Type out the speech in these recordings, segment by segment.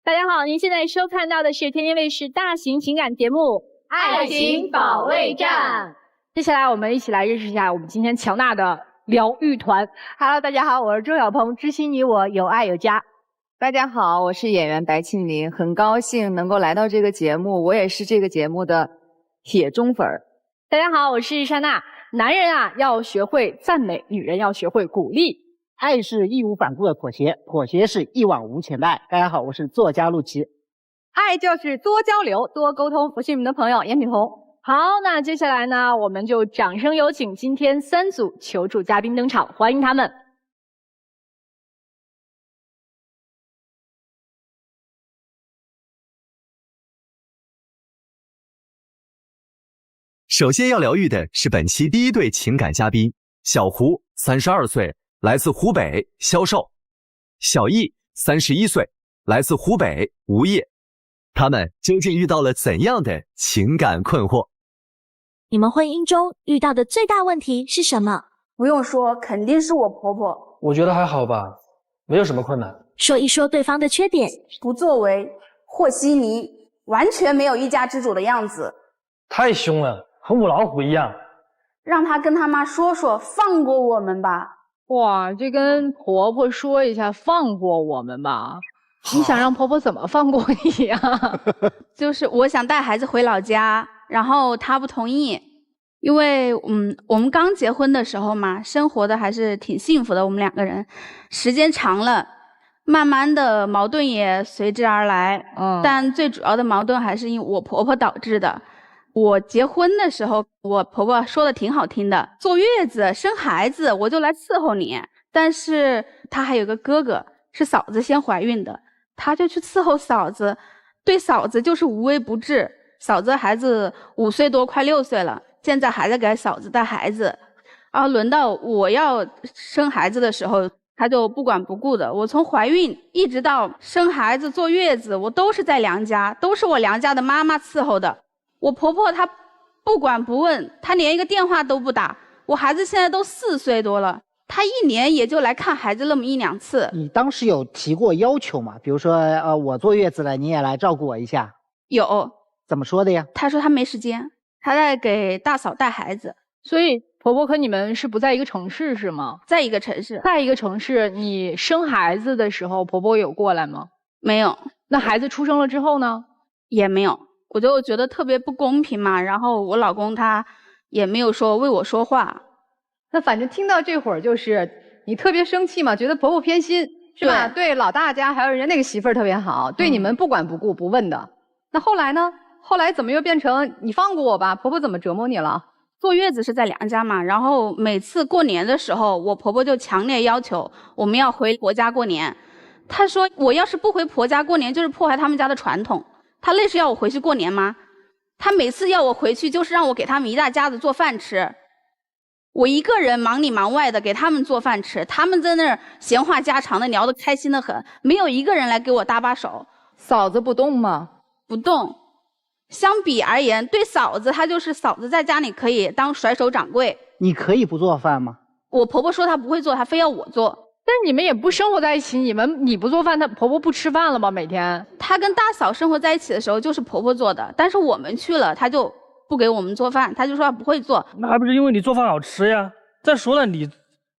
大家好，您现在收看到的是天天卫视大型情感节目《爱情保卫战》。接下来我们一起来认识一下我们今天强大的疗愈团。Hello， 大家好，我是周小鹏，知心你我，有爱有家。大家好，我是演员白庆林，很高兴能够来到这个节目，我也是这个节目的铁忠粉儿。大家好，我是莎娜。男人啊，要学会赞美，女人要学会鼓励。爱是义无反顾的妥协，妥协是一往无前的爱。大家好，我是作家陆琪。爱就是多交流，多沟通。我是你们的朋友严品红。好，那接下来呢，我们就掌声有请今天3组求助嘉宾登场，欢迎他们。首先要疗愈的是本期第一对情感嘉宾，小胡32岁，来自湖北，销售；小易31岁，来自湖北，无业。他们究竟遇到了怎样的情感困惑？你们婚姻中遇到的最大问题是什么？不用说，肯定是我婆婆。我觉得还好吧，没有什么困难。说一说对方的缺点。不作为，和稀泥，完全没有一家之主的样子。太凶了，和母老虎一样。让她跟她妈说说，放过我们吧。哇，这跟婆婆说一下，放过我们吧。你想让婆婆怎么放过你呀？就是我想带孩子回老家，然后她不同意。因为我们刚结婚的时候嘛，生活的还是挺幸福的，我们2个人。时间长了，慢慢的矛盾也随之而来。但最主要的矛盾还是因为我婆婆导致的。我结婚的时候，我婆婆说的挺好听的，坐月子生孩子我就来伺候你。但是她还有个哥哥，是嫂子先怀孕的，她就去伺候嫂子，对嫂子就是无微不至。嫂子孩子5岁多，快6岁了，现在还在给嫂子带孩子。轮到我要生孩子的时候，她就不管不顾的。我从怀孕一直到生孩子坐月子，我都是在娘家，都是我娘家的妈妈伺候的。我婆婆她不管不问，她连一个电话都不打。我孩子现在都4岁多了，她1年也就来看孩子那么1、2次。你当时有提过要求吗？比如说我坐月子了，你也来照顾我一下。有。怎么说的呀？她说她没时间，她在给大嫂带孩子。所以婆婆和你们是不在一个城市是吗？在一个城市。在一个城市。你生孩子的时候婆婆有过来吗？没有。那孩子出生了之后呢？也没有。我就觉得特别不公平嘛，然后我老公他也没有说为我说话。那反正听到这会儿就是你特别生气嘛，觉得婆婆偏心是吧？对老大家还有人家那个媳妇儿特别好，对你们不管不顾不问的。那后来呢？后来怎么又变成你放过我吧？婆婆怎么折磨你了？坐月子是在娘家嘛，然后每次过年的时候，我婆婆就强烈要求我们要回婆家过年。她说我要是不回婆家过年，就是破坏他们家的传统。她那是要我回去过年吗？她每次要我回去，就是让我给他们一大家子做饭吃。我一个人忙里忙外的给他们做饭吃，他们在那儿闲话家常的聊得开心的很，没有一个人来给我搭把手。嫂子不动吗？不动。相比而言，对嫂子，她就是嫂子在家里可以当甩手掌柜。你可以不做饭吗？我婆婆说她不会做，她非要我做。但是你们也不生活在一起，你不做饭，她婆婆不吃饭了吗？每天？她跟大嫂生活在一起的时候就是婆婆做的，但是我们去了，她就不给我们做饭，她就说她不会做。那还不是因为你做饭好吃呀？再说了，你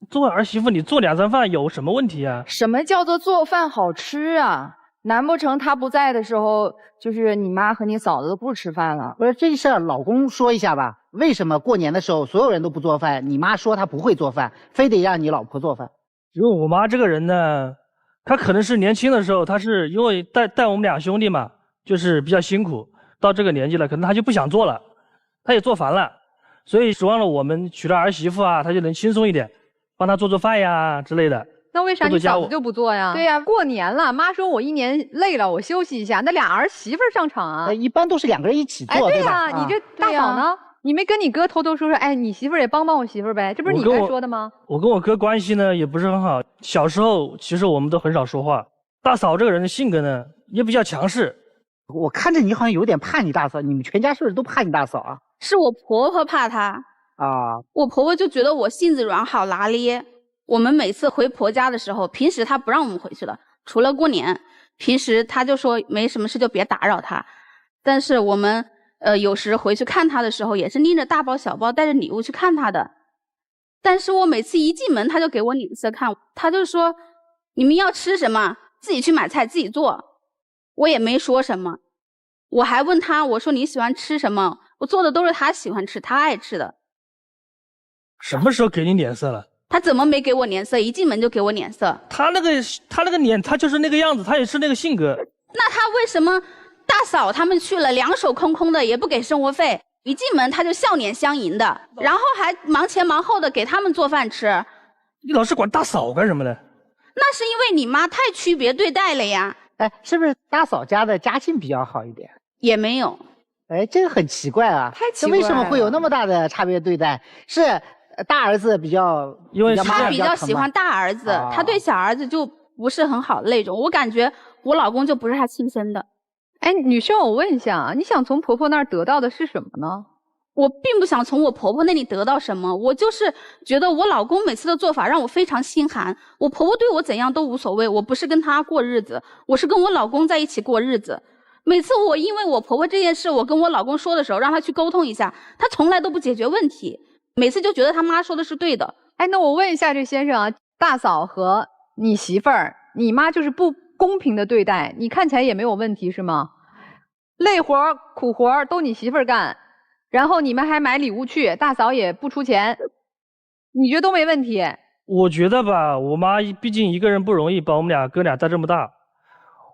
作为儿媳妇，你做2餐饭有什么问题啊？什么叫做做饭好吃啊？难不成她不在的时候，就是你妈和你嫂子都不吃饭了？不是这事儿，老公说一下吧。为什么过年的时候所有人都不做饭？你妈说她不会做饭，非得让你老婆做饭。因为我妈这个人呢，她可能是年轻的时候，她是因为带我们2兄弟嘛，就是比较辛苦，到这个年纪了，可能她就不想做了，她也做烦了，所以指望了我们娶了儿媳妇啊，她就能轻松一点，帮她做做饭呀之类的。那为啥你嫂子就不做呀？对呀，过年了，妈说我1年累了，我休息一下。那俩儿媳妇上场啊？一般都是2个人一起做，对吧？你这大嫂呢？你没跟你哥偷偷说说，哎，你媳妇儿也帮帮我媳妇儿呗？这不是你该说的吗？我跟我哥关系呢也不是很好，小时候其实我们都很少说话。大嫂这个人的性格呢也比较强势。我看着你好像有点怕你大嫂，你们全家是不是都怕你大嫂啊？是我婆婆怕她啊，我婆婆就觉得我性子软，好拿捏。我们每次回婆家的时候，平时她不让我们回去的，除了过年。平时他就说没什么事就别打扰他，但是我们有时回去看他的时候，也是拎着大包小包带着礼物去看他的。但是我每次一进门，他就给我脸色看，他就说你们要吃什么自己去买菜自己做，我也没说什么。我还问他，我说你喜欢吃什么，我做的都是他喜欢吃他爱吃的。什么时候给你脸色了？他怎么没给我脸色？一进门就给我脸色。他那个脸，他就是那个样子，他也是那个性格。那他为什么大嫂他们去了两手空空的，也不给生活费，一进门他就笑脸相迎的，然后还忙前忙后的给他们做饭吃。你老是管大嫂干什么呢？那是因为你妈太区别对待了呀。哎，是不是大嫂家的家境比较好一点？也没有。哎，这个很奇怪啊，太奇怪了。为什么会有那么大的差别对待？是大儿子比较，因为他比较喜欢大儿子，他对小儿子就不是很好的那种。我感觉我老公就不是他亲生的。哎，女生，我问一下啊，你想从婆婆那儿得到的是什么呢？我并不想从我婆婆那里得到什么，我就是觉得我老公每次的做法让我非常心寒。我婆婆对我怎样都无所谓，我不是跟她过日子，我是跟我老公在一起过日子。每次我因为我婆婆这件事，我跟我老公说的时候，让他去沟通一下，他从来都不解决问题，每次就觉得他妈说的是对的。哎，那我问一下这先生啊，大嫂和你媳妇儿，你妈就是不公平的对待，你看起来也没有问题是吗？累活苦活都你媳妇儿干，然后你们还买礼物去，大嫂也不出钱，你觉得都没问题？我觉得吧，我妈毕竟一个人不容易，把我们哥俩带这么大，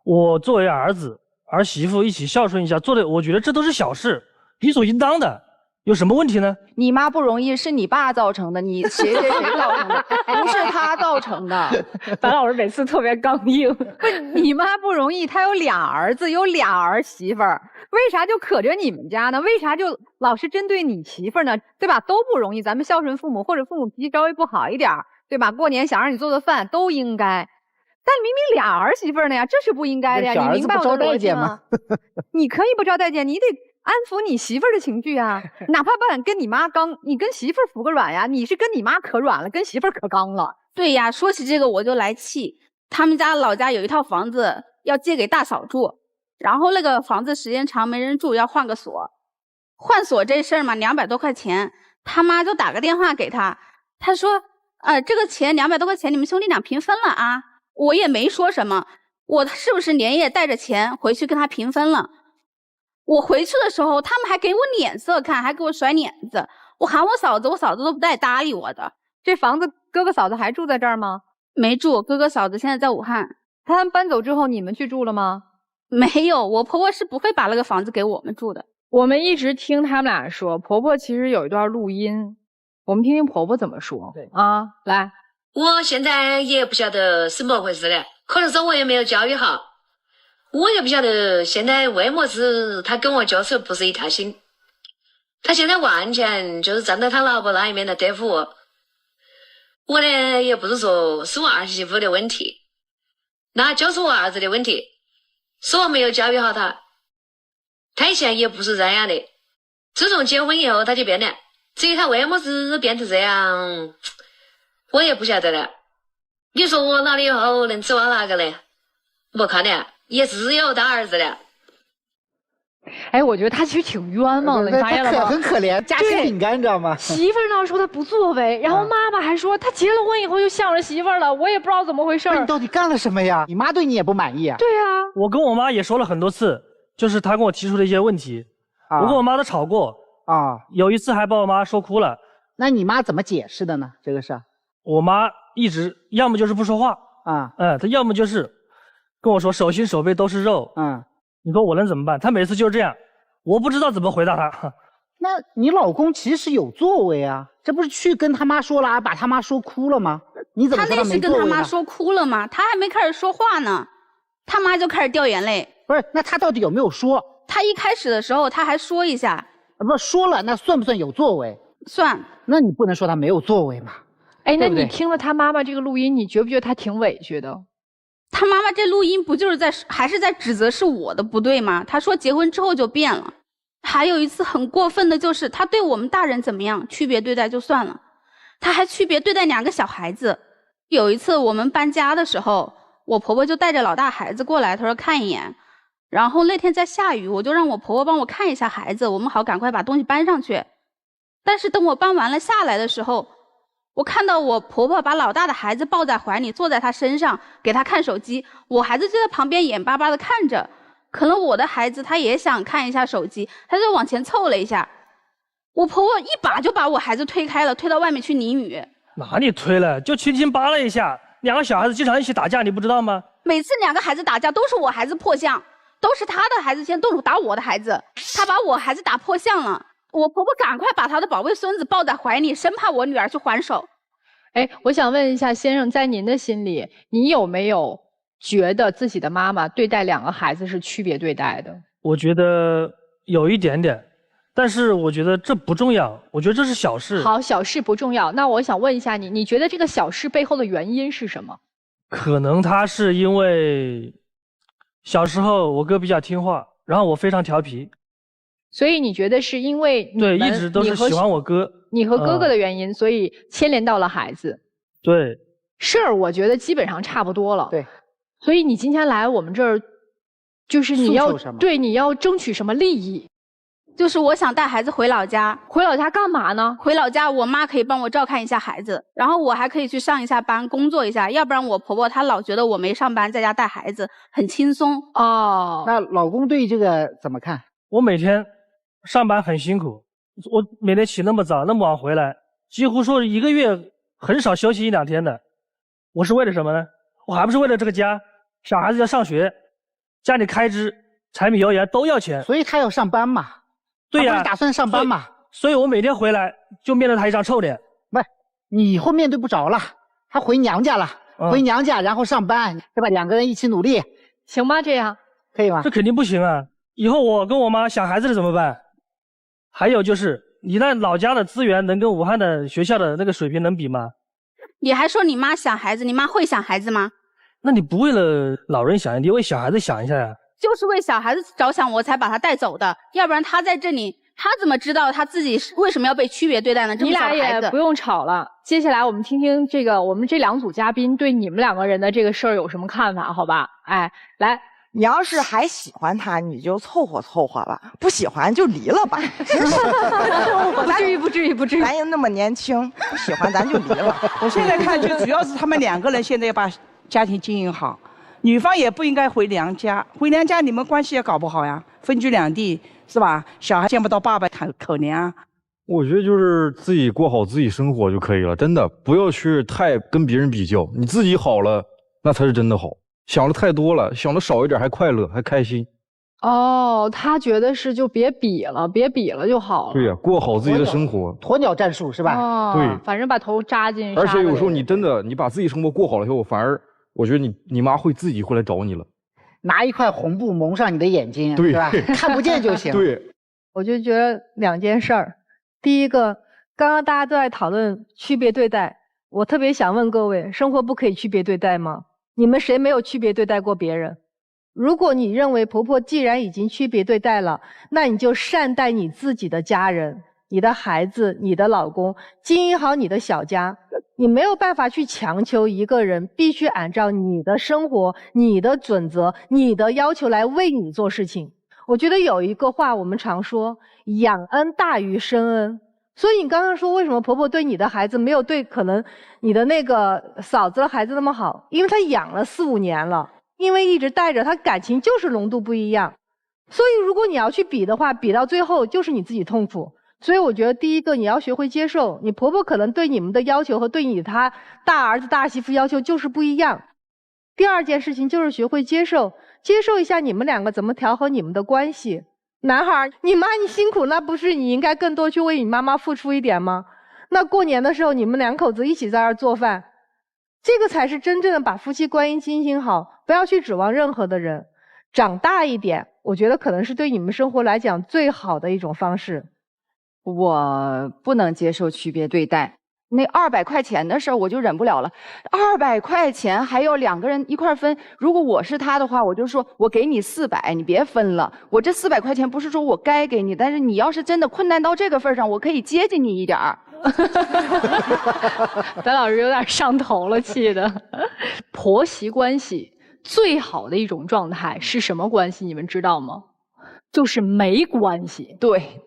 我作为儿子儿媳妇一起孝顺一下，我觉得这都是小事，理所应当的，有什么问题呢？你妈不容易是你爸造成的，你谁造成的？不是他造成的。樊老师每次特别刚硬。不，你妈不容易，她有俩儿子，有俩儿媳妇儿，为啥就可着你们家呢？为啥就老是针对你媳妇儿呢？对吧？都不容易，咱们孝顺父母，或者父母脾气稍微不好一点，对吧？过年想让你做的饭都应该。但明明俩儿媳妇儿呢呀，这是不应该的呀！你明白我的逻辑吗？你可以不招待见，你得安抚你媳妇儿的情绪啊，哪怕不敢跟你妈刚，你跟媳妇儿服个软呀，你是跟你妈可软了，跟媳妇儿可刚了。对呀，说起这个我就来气，他们家老家有一套房子要借给大嫂住，然后那个房子时间长没人住，要换个锁。换锁这事儿嘛，200多块钱，他妈就打个电话给他，他说这个钱200多块钱你们兄弟俩平分了啊。我也没说什么，我是不是连夜带着钱回去跟他平分了？我回去的时候，他们还给我脸色看，还给我甩脸子。我喊我嫂子，我嫂子都不带搭理我的。这房子哥哥嫂子还住在这儿吗？没住，哥哥嫂子现在在武汉。他们搬走之后，你们去住了吗？没有，我婆婆是不会把那个房子给我们住的。我们一直听他们俩说，婆婆其实有一段录音，我们听听婆婆怎么说。对啊，来。我现在也不晓得是么回事了，可能是我也没有教育好，我也不晓得现在为么子他跟我就是不是一条心，他现在完全就是站在他老婆那一面来对付我。我呢也不是说是我儿媳妇的问题，那就是我儿子的问题，是我没有教育好他。他以前也不是这样的，自从结婚以后他就变了，至于他为么子变成这样，我也不晓得了。你说我老了以后能指望哪个呢？我看了也只有他儿子了。哎，我觉得他其实挺冤枉的，你发现了吗？很可怜，夹心饼干，你知道吗？媳妇儿呢说他不作为，然后妈妈还说他结了婚以后就向着媳妇儿了，我也不知道怎么回事。你到底干了什么呀？你妈对你也不满意啊？对啊，我跟我妈也说了很多次，就是她跟我提出的一些问题，我跟我妈都吵过啊，有一次还把我妈说哭了。那你妈怎么解释的呢？这个事儿？我妈一直要么就是不说话啊，她要么就是跟我说手心手背都是肉，你说我能怎么办？她每次就是这样，我不知道怎么回答她。那你老公其实有作为啊，这不是去跟他妈说了，把他妈说哭了吗？你怎么说他没作为呢？他那是跟他妈说哭了吗？他还没开始说话呢，他妈就开始掉眼泪。不是，那他到底有没有说？他一开始的时候他还说一下，不说了，那算不算有作为？算。那你不能说他没有作为嘛？哎，那你听了他妈妈这个录音，你觉不觉得他挺委屈的？他妈妈这录音不就是还是在指责是我的不对吗？他说结婚之后就变了。还有一次很过分的就是他对我们大人怎么样区别对待就算了，他还区别对待2个小孩子。有一次我们搬家的时候，我婆婆就带着老大孩子过来，她说看一眼。然后那天在下雨，我就让我婆婆帮我看一下孩子，我们好赶快把东西搬上去。但是等我搬完了下来的时候，我看到我婆婆把老大的孩子抱在怀里，坐在他身上给他看手机，我孩子就在旁边眼巴巴的看着。可能我的孩子他也想看一下手机，他就往前凑了一下，我婆婆一把就把我孩子推开了，推到外面去淋雨。哪里推了？就轻轻扒了一下。2个小孩子经常一起打架，你不知道吗？每次2个孩子打架都是我孩子破相，都是他的孩子先动手打我的孩子，他把我孩子打破相了。我婆婆赶快把她的宝贝孙子抱在怀里，生怕我女儿去还手。哎，我想问一下先生，在您的心里，你有没有觉得自己的妈妈对待2个孩子是区别对待的？我觉得有一点点，但是我觉得这不重要，我觉得这是小事。好，小事不重要。那我想问一下你，你觉得这个小事背后的原因是什么？可能他是因为小时候我哥比较听话，然后我非常调皮。所以你觉得是因为对，一直都是喜欢我哥，你和哥哥的原因，所以牵连到了孩子。对，事儿我觉得基本上差不多了。对，所以你今天来我们这儿，就是你要对你要争取什么利益？就是我想带孩子回老家。回老家干嘛呢？回老家，我妈可以帮我照看一下孩子，然后我还可以去上一下班，工作一下。要不然我婆婆她老觉得我没上班，在家带孩子很轻松。哦，那老公对这个怎么看？我每天上班很辛苦，我每天起那么早那么晚回来，几乎说1个月很少休息1、2天的。我是为了什么呢？我还不是为了这个家，小孩子要上学，家里开支柴米油盐都要钱，所以他要上班嘛。对呀，他不是打算上班嘛。所以我每天回来就面对他一张臭脸。不是，你以后面对不着了，他回娘家了，回娘家然后上班，对吧？2个人一起努力，行吗？这样可以吗？这肯定不行啊！以后我跟我妈想孩子了怎么办？还有就是，你那老家的资源能跟武汉的学校的那个水平能比吗？你还说你妈想孩子，你妈会想孩子吗？那你不为了老人想，你为小孩子想一下呀。就是为小孩子着想，我才把他带走的。要不然他在这里，他怎么知道他自己为什么要被区别对待呢？你俩也不用吵了。接下来我们听听这个我们这2组嘉宾对你们2个人的这个事儿有什么看法？好吧？哎，来。你要是还喜欢他，你就凑合凑合吧；不喜欢就离了吧。不至于。咱又那么年轻，不喜欢咱就离了。我现在看，就主要是他们2个人现在要把家庭经营好，女方也不应该回娘家。回娘家你们关系也搞不好呀，分居两地是吧？小孩见不到爸爸，可怜啊。我觉得就是自己过好自己生活就可以了，真的不要去太跟别人比较，你自己好了，那才是真的好。想的太多了，想的少一点还快乐还开心。哦，他觉得是就别比了就好了。对呀，过好自己的生活。鸵鸟战术是吧？哦，对，反正把头扎进。而且有时候你真的你把自己生活过好了以后，反而我觉得你妈自己会来找你了。拿一块红布蒙上你的眼睛，对吧？看不见就行。对，我就觉得2件事儿。第一个，刚刚大家都在讨论区别对待，我特别想问各位，生活不可以区别对待吗？你们谁没有区别对待过别人？如果你认为婆婆既然已经区别对待了，那你就善待你自己的家人，你的孩子，你的老公，经营好你的小家。你没有办法去强求一个人必须按照你的生活、你的准则、你的要求来为你做事情。我觉得有一个话我们常说，养恩大于生恩。所以你刚刚说为什么婆婆对你的孩子没有对可能你的那个嫂子的孩子那么好？因为她养了4、5年了，因为一直带着，她感情就是浓度不一样。所以如果你要去比的话，比到最后就是你自己痛苦。所以我觉得第一个你要学会接受，你婆婆可能对你们的要求和对你她大儿子大媳妇要求就是不一样。第2件事情就是学会接受一下你们2个怎么调和你们的关系。男孩，你妈你辛苦，那不是你应该更多去为你妈妈付出一点吗？那过年的时候你们2口子一起在那儿做饭，这个才是真正的把夫妻关系经营好，不要去指望任何的人。长大一点，我觉得可能是对你们生活来讲最好的一种方式。我不能接受区别对待。那200块钱的事儿我就忍不了了，200块钱还要2个人一块分。如果我是他的话，我就说我给你400，你别分了。我这400块钱不是说我该给你，但是你要是真的困难到这个份上，我可以接近你一点儿。咱老师有点上头了，气的。婆媳关系最好的一种状态是什么关系？你们知道吗？就是没关系。对，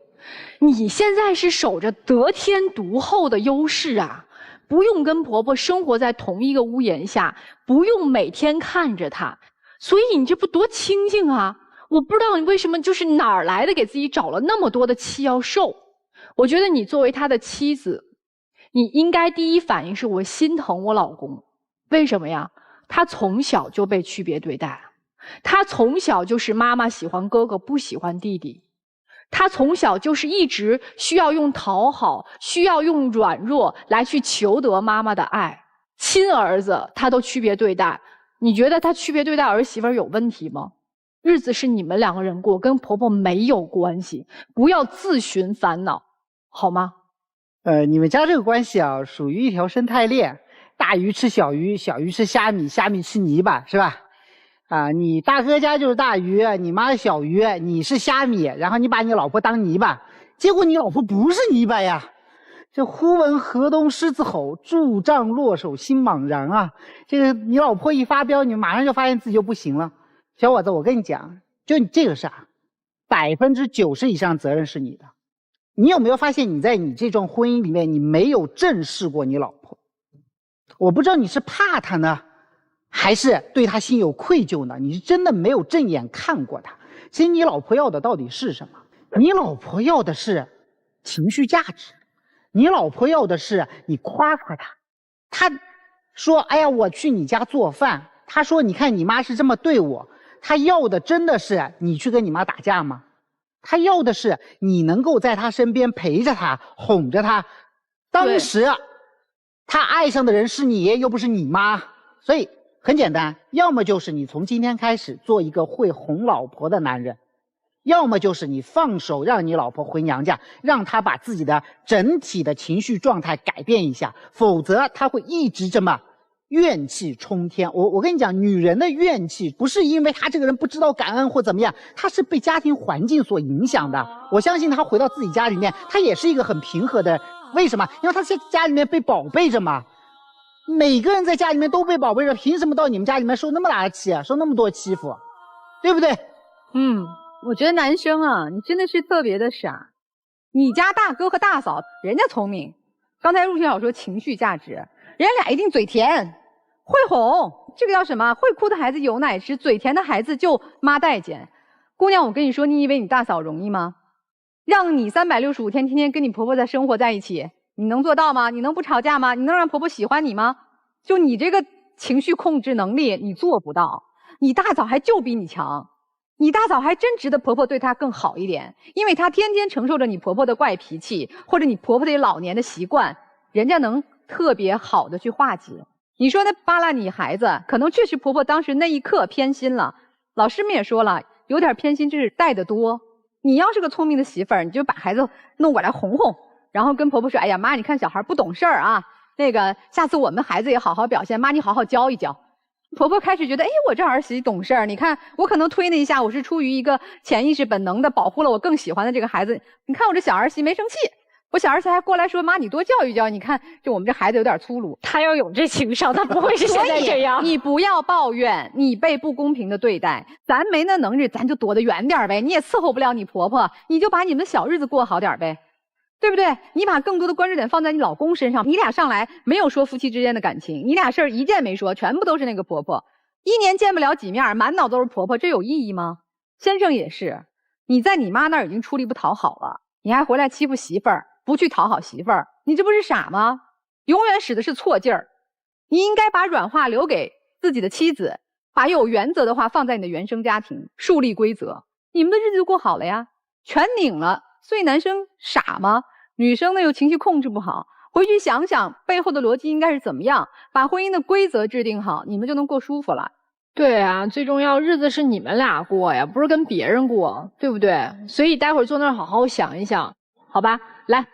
你现在是守着得天独厚的优势啊，不用跟婆婆生活在同一个屋檐下，不用每天看着她，所以你这不多清静啊！我不知道你为什么就是哪儿来的给自己找了那么多的气要受。我觉得你作为他的妻子，你应该第一反应是我心疼我老公。为什么呀？他从小就被区别对待，他从小就是妈妈喜欢哥哥不喜欢弟弟，他从小就是一直需要用讨好，需要用软弱来去求得妈妈的爱。亲儿子他都区别对待，你觉得他区别对待儿媳妇有问题吗？日子是你们两个人过，跟婆婆没有关系，不要自寻烦恼，好吗？你们家这个关系啊，属于一条生态链，大鱼吃小鱼，小鱼吃虾米，虾米吃泥巴，是吧？啊，你大哥家就是大鱼，你妈是小鱼，你是虾米，然后你把你老婆当泥巴，结果你老婆不是泥巴呀。这忽闻河东狮子吼，拄杖落手心茫然啊！这个你老婆一发飙，你马上就发现自己就不行了。小伙子，我跟你讲，就你这个事儿，90%以上责任是你的。你有没有发现你在你这桩婚姻里面，你没有正视过你老婆？我不知道你是怕她呢，还是对她心有愧疚呢？你是真的没有正眼看过她。其实你老婆要的到底是什么？你老婆要的是情绪价值，你老婆要的是你夸夸她。她说：“哎呀，我去你家做饭。”她说：“你看你妈是这么对我。”她要的真的是你去跟你妈打架吗？她要的是你能够在她身边陪着她，哄着她。当时她爱上的人是你，又不是你妈。所以很简单，要么就是你从今天开始做一个会哄老婆的男人，要么就是你放手让你老婆回娘家，让她把自己的整体的情绪状态改变一下，否则她会一直这么怨气冲天。我跟你讲，女人的怨气不是因为她这个人不知道感恩或怎么样，她是被家庭环境所影响的。我相信她回到自己家里面，她也是一个很平和的。为什么？因为她在家里面被宝贝着嘛。每个人在家里面都被宝贝着，凭什么到你们家里面受那么大的气，受那么多欺负，对不对？我觉得男生啊，你真的是特别的傻。你家大哥和大嫂人家聪明，刚才陆学长说情绪价值，人家俩一定嘴甜，会哄，这个叫什么？会哭的孩子有奶吃，嘴甜的孩子就妈待见。姑娘，我跟你说，你以为你大嫂容易吗？让你365天天天跟你婆婆生活在一起，你能做到吗？你能不吵架吗？你能让婆婆喜欢你吗？就你这个情绪控制能力，你做不到。你大嫂还就比你强，你大嫂还真值得婆婆对她更好一点，因为她天天承受着你婆婆的怪脾气，或者你婆婆的老年的习惯，人家能特别好的去化解。你说那扒拉你孩子，可能确实婆婆当时那一刻偏心了，老师们也说了，有点偏心就是带得多。你要是个聪明的媳妇儿，你就把孩子弄过来哄哄，然后跟婆婆说：“哎呀妈，你看小孩不懂事儿啊，那个下次我们孩子也好好表现，妈你好好教一教。”婆婆开始觉得，哎，我这儿媳懂事儿，你看我可能推那一下，我是出于一个潜意识本能的保护了我更喜欢的这个孩子。你看我这小儿媳没生气，我小儿媳还过来说：“妈，你多教育教，你看就我们这孩子有点粗鲁。”他要有这情商，他不会是现在这样。你不要抱怨你被不公平的对待，咱没那能力，咱就躲得远点呗。你也伺候不了你婆婆，你就把你们的小日子过好点呗。对不对？你把更多的关注点放在你老公身上，你俩上来没有说夫妻之间的感情，你俩事儿一件没说，全部都是那个婆婆。1年见不了几面，满脑都是婆婆，这有意义吗？先生也是，你在你妈那儿已经出力不讨好了，你还回来欺负媳妇儿，不去讨好媳妇儿，你这不是傻吗？永远使的是错劲儿。你应该把软话留给自己的妻子，把有原则的话放在你的原生家庭，树立规则，你们的日子就过好了呀。全拧了，所以男生傻吗？女生呢又情绪控制不好，回去想想背后的逻辑应该是怎么样，把婚姻的规则制定好，你们就能过舒服了。对啊，最重要日子是你们俩过呀，不是跟别人过，对不对？所以待会儿坐那儿好好想一想，好吧？来，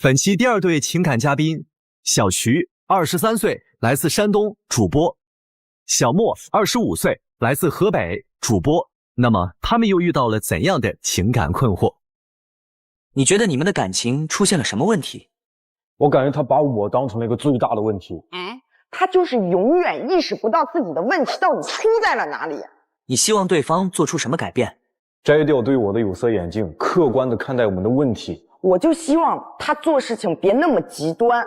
本期第2对情感嘉宾：小徐，23岁，来自山东，主播；小莫，25岁，来自河北，主播。那么他们又遇到了怎样的情感困惑？你觉得你们的感情出现了什么问题？我感觉他把我当成了一个最大的问题。哎，他就是永远意识不到自己的问题到底出在了哪里。你希望对方做出什么改变？摘掉对我的有色眼镜，客观地看待我们的问题。我就希望他做事情别那么极端，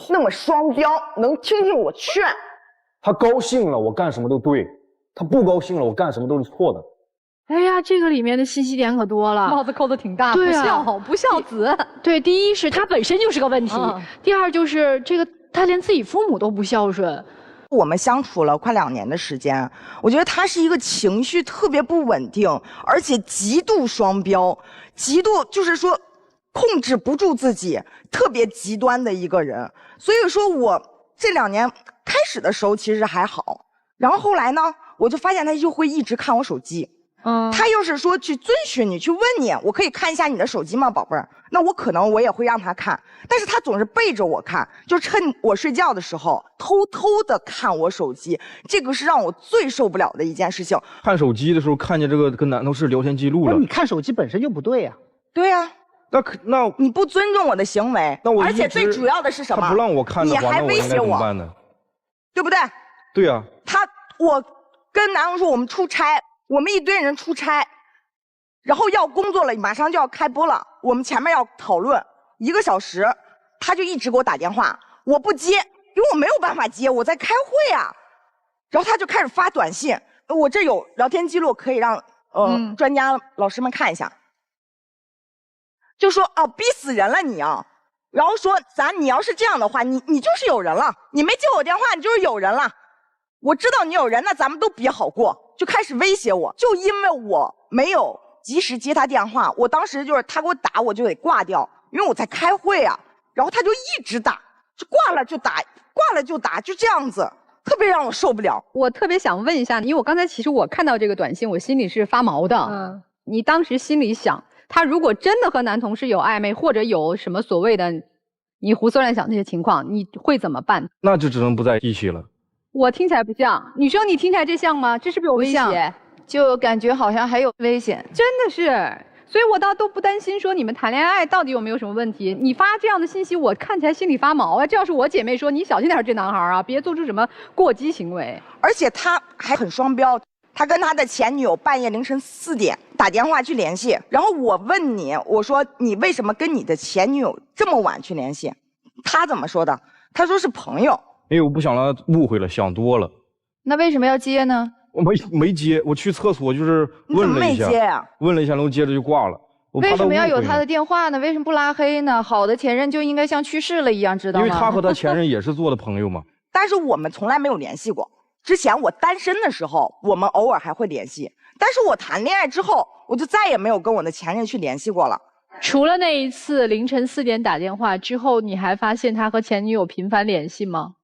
那么双标，能听听我劝。他高兴了，我干什么都对；他不高兴了，我干什么都是错的。哎呀，这个里面的信息点可多了，帽子扣得挺大，对啊，不孝子。对，第一是他本身就是个问题，第二就是这个他连自己父母都不孝顺。我们相处了快2年的时间，我觉得他是一个情绪特别不稳定，而且极度双标，极度就是说控制不住自己，特别极端的一个人。所以说我这2年开始的时候其实还好，然后后来呢，我就发现他就会一直看我手机。他要是说去遵循你，去问你，我可以看一下你的手机吗，宝贝儿？那我可能我也会让他看，但是他总是背着我看，就趁我睡觉的时候偷偷的看我手机，这个是让我最受不了的一件事情。看手机的时候看见这个跟男同事聊天记录了，你看手机本身就不对呀。对呀。那你不尊重我的行为，那我而且最主要的是什么？他不让我看的话，你还威胁那我应该怎么办呢？对不对？对呀。我跟男同说我们出差，我们一堆人出差，然后要工作了，马上就要开播了，我们前面要讨论1个小时，他就一直给我打电话，我不接，因为我没有办法接，我在开会啊。然后他就开始发短信，我这有聊天记录，可以让专家老师们看一下。就说啊，逼死人了你啊！然后说你要是这样的话，你就是有人了，你没接我电话，你就是有人了。我知道你有人，那咱们都别好过，就开始威胁我。就因为我没有及时接他电话，我当时就是他给我打，我就得挂掉，因为我在开会啊。然后他就一直打，就挂了就打，挂了就打，就这样子，特别让我受不了。我特别想问一下，因为我刚才其实我看到这个短信，我心里是发毛的。你当时心里想，他如果真的和男同事有暧昧，或者有什么所谓的你胡思乱想那些情况，你会怎么办？那就只能不在一起了。我听起来不像，女生你听起来这像吗？这是不是有威胁？就感觉好像还有危险，真的是。所以我倒都不担心说你们谈恋爱到底有没有什么问题。你发这样的信息，我看起来心里发毛啊。这要是我姐妹说，你小心点这男孩啊，别做出什么过激行为。而且他还很双标。他跟他的前女友半夜凌晨4点打电话去联系，然后我问你，我说你为什么跟你的前女友这么晚去联系？他怎么说的？他说是朋友。因为我不想让他误会了，想多了。那为什么要接呢？我没接，我去厕所就是问了一下，你怎么没接呀？问了一下，然后接着就挂了。为什么要有他的电话呢？为什么不拉黑呢？好的前任就应该像去世了一样，知道吗？因为他和他前任也是做的朋友嘛。但是我们从来没有联系过。之前我单身的时候，我们偶尔还会联系，但是我谈恋爱之后，我就再也没有跟我的前任去联系过了。除了那一次凌晨4点打电话之后，你还发现他和前女友频繁联系吗？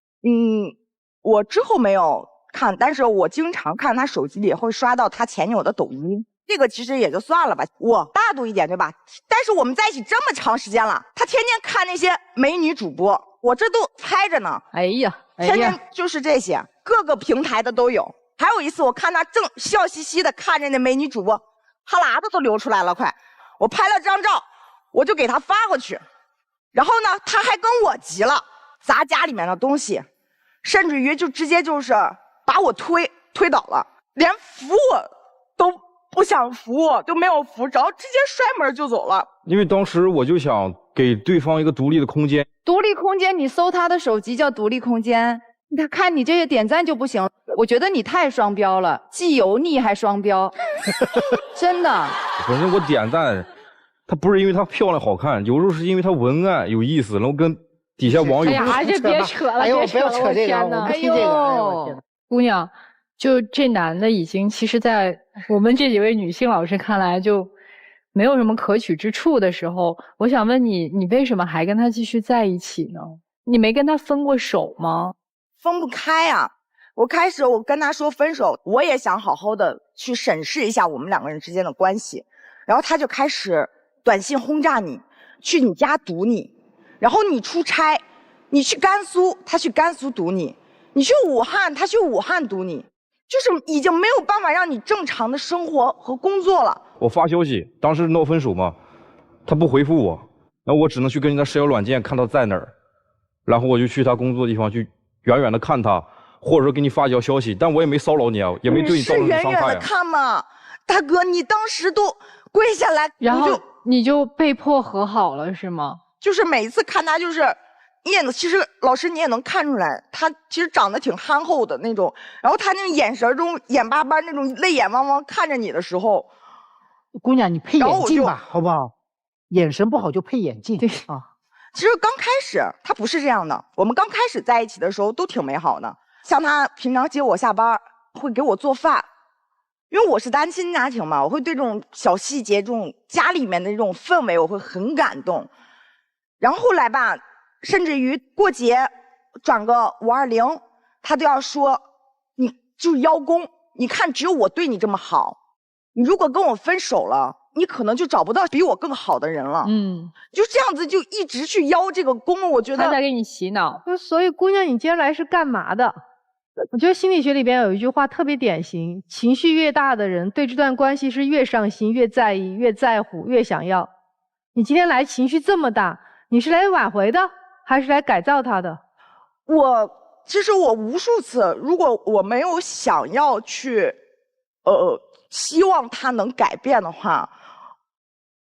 我之后没有看，但是我经常看他手机里会刷到他前女友的抖音，这个其实也就算了吧。我大度一点，对吧？但是我们在一起这么长时间了，他天天看那些美女主播，我这都拍着呢。哎呀，天天就是这些，各个平台的都有。还有一次，我看他正笑嘻嘻的看着那美女主播，哈喇子都流出来了，快！我拍了张照，我就给他发过去。然后呢，他还跟我急了，砸家里面的东西，甚至于就直接就是把我推倒了，连扶我都不想扶我，就没有扶着，直接摔门就走了。因为当时我就想给对方一个独立的空间。独立空间，你搜他的手机叫独立空间，他看你这些点赞就不行。我觉得你太双标了，既油腻还双标，真的。本身我点赞，他不是因为她漂亮好看，有时候是因为她文案有意思，然后跟底下网友。哎呀，这别扯了，别扯了，我天哪！哎呦，姑娘，就这男的已经，其实在我们这几位女性老师看来就没有什么可取之处的时候，我想问你，你为什么还跟他继续在一起呢？你没跟他分过手吗？分不开啊！我跟他说分手，我也想好好的去审视一下我们2个人之间的关系，然后他就开始短信轰炸你，去你家堵你，然后你出差，你去甘肃，他去甘肃堵你，你去武汉，他去武汉堵你，就是已经没有办法让你正常的生活和工作了。我发消息，当时闹分手嘛，他不回复我，然后我只能去跟人家社交软件看他在哪儿，然后我就去他工作的地方去远远的看他，或者说给你发条消息，但我也没骚扰你啊，也没对你造成是远远的伤害啊。看嘛，大哥，你当时都跪下来，然后你就被迫和好了是吗？就是每一次看他，就是你也能，其实老师你也能看出来，他其实长得挺憨厚的那种，然后他那种眼神中眼巴巴那种泪眼汪汪看着你的时候，姑娘你配眼镜吧，好不好？眼神不好就配眼镜。对啊。其实刚开始他不是这样的，我们刚开始在一起的时候都挺美好的，像他平常接我下班会给我做饭，因为我是单亲家庭嘛，我会对这种小细节、这种家里面的这种氛围，我会很感动。然后后来吧，甚至于过节转个520，他都要说你就是邀功，你看只有我对你这么好，你如果跟我分手了，你可能就找不到比我更好的人了。就这样子就一直去邀这个功，我觉得他在给你洗脑。所以姑娘，你今天来是干嘛的？我觉得心理学里边有一句话特别典型，情绪越大的人对这段关系是越上心、越在意、越在乎、越想要。你今天来情绪这么大，你是来挽回的还是来改造他的？其实我无数次，如果我没有想要去希望他能改变的话，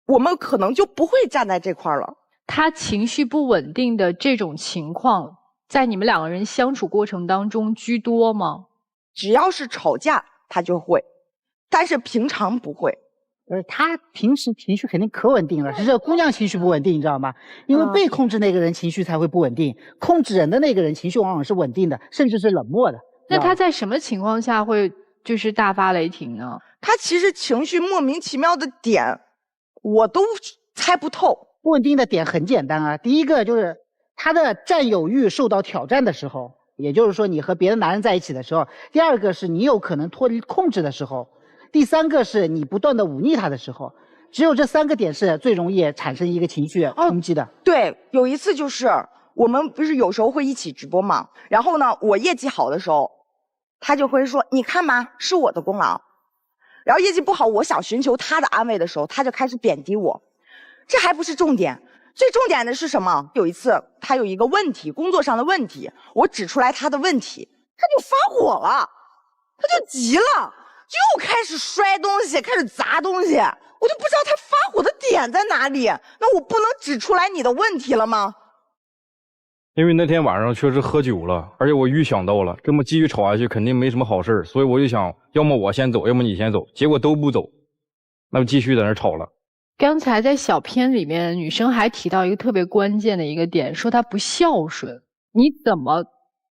我们可能就不会站在这块了。他情绪不稳定的这种情况，在你们两个人相处过程当中居多吗？只要是吵架他就会，但是平常不会。他平时情绪肯定可稳定了，是这个姑娘情绪不稳定，你知道吗？因为被控制那个人情绪才会不稳定，控制人的那个人情绪往往是稳定的，甚至是冷漠的。那他在什么情况下会就是大发雷霆呢？他其实情绪莫名其妙的点，我都猜不透。不稳定的点很简单啊，第一个就是他的占有欲受到挑战的时候，也就是说你和别的男人在一起的时候；第二个是你有可能脱离控制的时候；第三个是你不断的忤逆他的时候。只有这3个点是最容易产生一个情绪冲击的。对，有一次就是我们不是有时候会一起直播嘛，然后呢，我业绩好的时候，他就会说：“你看吧，是我的功劳。”然后业绩不好，我想寻求他的安慰的时候，他就开始贬低我。这还不是重点，最重点的是什么？有一次他有一个问题，工作上的问题，我指出来他的问题，他就发火了，他就急了，就开始摔东西，开始砸东西。我就不知道他发火的点在哪里，那我不能指出来你的问题了吗？因为那天晚上确实喝酒了，而且我预想到了这么继续吵下去肯定没什么好事，所以我就想，要么我先走，要么你先走，结果都不走，那就继续在那吵了。刚才在小片里面，女生还提到一个特别关键的一个点，说她不孝顺。你怎么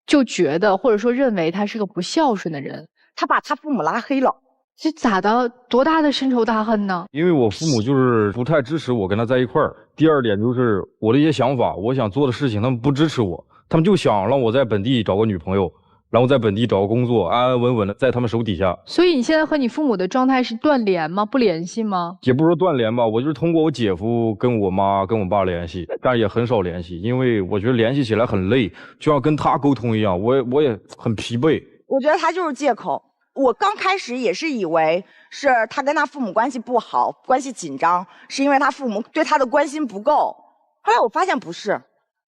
就觉得或者说认为他是个不孝顺的人？他把他父母拉黑了。这咋的？多大的深仇大恨呢？因为我父母就是不太支持我跟他在一块儿。第二点就是我的一些想法，我想做的事情，他们不支持我，他们就想让我在本地找个女朋友，然后在本地找个工作，安安稳稳的在他们手底下。所以你现在和你父母的状态是断联吗？不联系吗？也不是说断联吧，我就是通过我姐夫跟我妈跟我爸联系，但也很少联系，因为我觉得联系起来很累，就像跟他沟通一样，我也很疲惫。我觉得他就是借口。我刚开始也是以为是他跟他父母关系不好，关系紧张，是因为他父母对他的关心不够。后来我发现不是，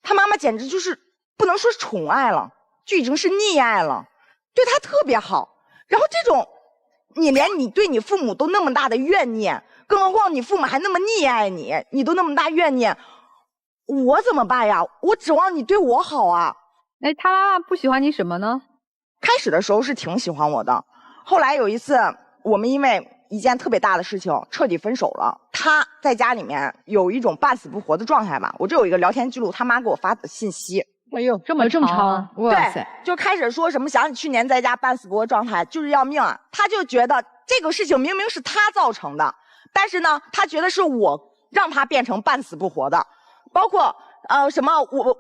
他妈妈简直就是不能说是宠爱了，就已经是溺爱了，对他特别好。然后这种，你连你对你父母都那么大的怨念，更何况你父母还那么溺爱你，你都那么大怨念，我怎么办呀？我指望你对我好啊。哎，他妈妈不喜欢你什么呢？开始的时候是挺喜欢我的。后来有一次，我们因为一件特别大的事情彻底分手了。他在家里面有一种半死不活的状态吧。我这有一个聊天记录，他妈给我发的信息。哎呦，这么长，哇塞！就开始说什么想你去年在家半死不活状态，就是要命啊。他就觉得这个事情明明是他造成的，但是呢，他觉得是我让他变成半死不活的。包括什么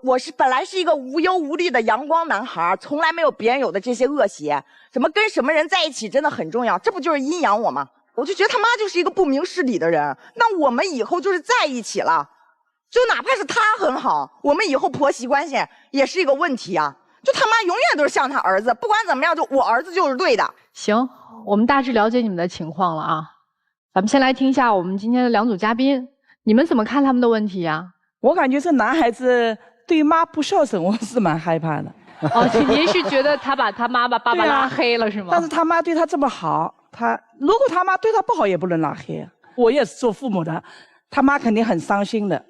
我是本来是一个无忧无虑的阳光男孩，从来没有别人有的这些恶习。什么跟什么人在一起真的很重要，这不就是阴阳我吗？我就觉得他妈就是一个不明事理的人。那我们以后就是在一起了，就哪怕是他很好，我们以后婆媳关系也是一个问题啊。就他妈永远都是像他儿子，不管怎么样，就我儿子就是对的。行，我们大致了解你们的情况了啊。咱们先来听一下我们今天的2组嘉宾，你们怎么看他们的问题呀？我感觉这男孩子对妈不孝顺，我是蛮害怕的。哦，您是觉得他把他妈把爸爸拉黑了是吗？但是他妈对他这么好，如果他妈对他不好，也不能拉黑。我也是做父母的，他妈肯定很伤心的。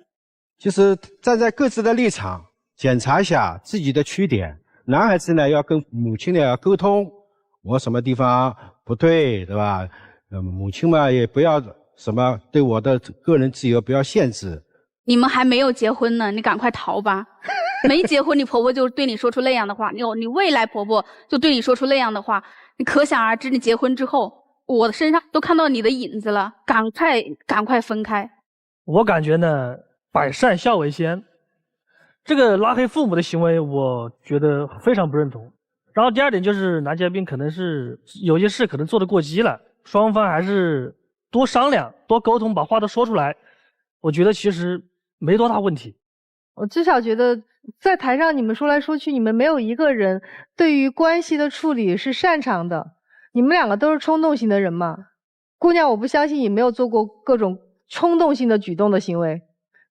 就是站在各自的立场，检查一下自己的缺点。男孩子呢，要跟母亲呢要沟通，我什么地方不对，对吧？母亲嘛，也不要什么对我的个人自由不要限制。你们还没有结婚呢，你赶快逃吧。没结婚，你婆婆就对你说出那样的话，你未来婆婆就对你说出那样的话，你可想而知，你结婚之后，我的身上都看到你的影子了，赶快分开。我感觉呢，百善孝为先，这个拉黑父母的行为，我觉得非常不认同。然后第二点就是男嘉宾可能是有些事可能做得过激了，双方还是多商量、多沟通，把话都说出来。我觉得其实没多大问题。我至少觉得在台上你们说来说去，你们没有一个人对于关系的处理是擅长的。你们两个都是冲动型的人嘛。姑娘，我不相信你没有做过各种冲动性的举动的行为。